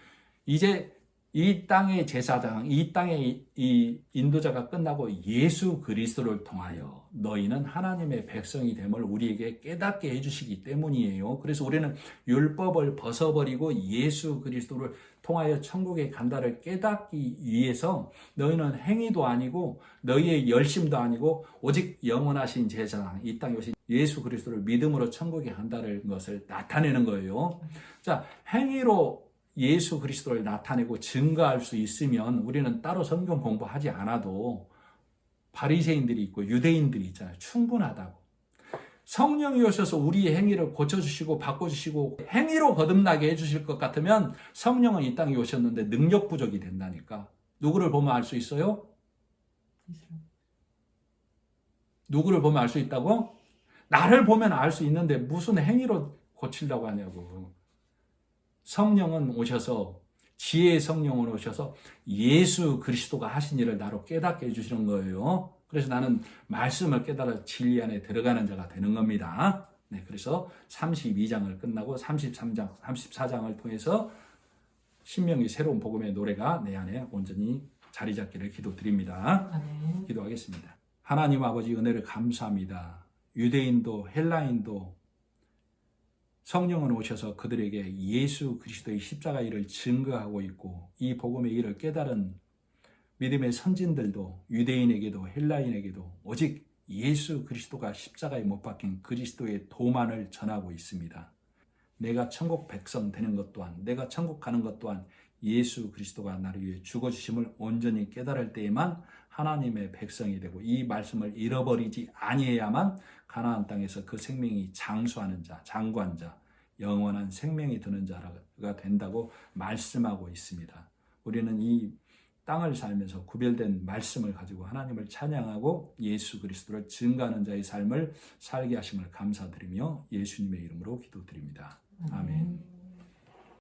이제 이 땅의 제사장, 이 땅의 이 인도자가 끝나고 예수 그리스도를 통하여 너희는 하나님의 백성이 됨을 우리에게 깨닫게 해주시기 때문이에요. 그래서 우리는 율법을 벗어버리고 예수 그리스도를 통하여 천국에 간다를 깨닫기 위해서 너희는 행위도 아니고 너희의 열심도 아니고 오직 영원하신 제사장, 이 땅에 오신 예수 그리스도를 믿음으로 천국에 간다는 것을 나타내는 거예요. 자, 행위로 예수 그리스도를 나타내고 증거할 수 있으면 우리는 따로 성경 공부하지 않아도 바리새인들이 있고 유대인들이 있잖아요. 충분하다고. 성령이 오셔서 우리의 행위를 고쳐주시고 바꿔주시고 행위로 거듭나게 해주실 것 같으면 성령은 이 땅에 오셨는데 능력 부족이 된다니까. 누구를 보면 알 수 있어요? 누구를 보면 알 수 있다고? 나를 보면 알 수 있는데 무슨 행위로 고치려고 하냐고. 성령은 오셔서 지혜의 성령은 오셔서 예수 그리스도가 하신 일을 나로 깨닫게 해주시는 거예요. 그래서 나는 말씀을 깨달아 진리 안에 들어가는 자가 되는 겁니다. 네, 그래서 32장을 끝나고 33장, 34장을 통해서 신명기 새로운 복음의 노래가 내 안에 온전히 자리 잡기를 기도드립니다. 아멘. 기도하겠습니다. 하나님 아버지 은혜를 감사합니다. 유대인도 헬라인도 성령은 오셔서 그들에게 예수 그리스도의 십자가 일을 증거하고 있고 이 복음의 일을 깨달은 믿음의 선진들도 유대인에게도 헬라인에게도 오직 예수 그리스도가 십자가에 못 박힌 그리스도의 도만을 전하고 있습니다. 내가 천국 백성 되는 것 또한 내가 천국 가는 것 또한 예수 그리스도가 나를 위해 죽어주심을 온전히 깨달을 때에만 하나님의 백성이 되고 이 말씀을 잃어버리지 아니해야만 가나안 땅에서 그 생명이 장수하는 자, 장구한 자, 영원한 생명이 드는 자가 된다고 말씀하고 있습니다. 우리는 이 땅을 살면서 구별된 말씀을 가지고 하나님을 찬양하고 예수 그리스도를 증거하는 자의 삶을 살게 하심을 감사드리며 예수님의 이름으로 기도드립니다. 아멘.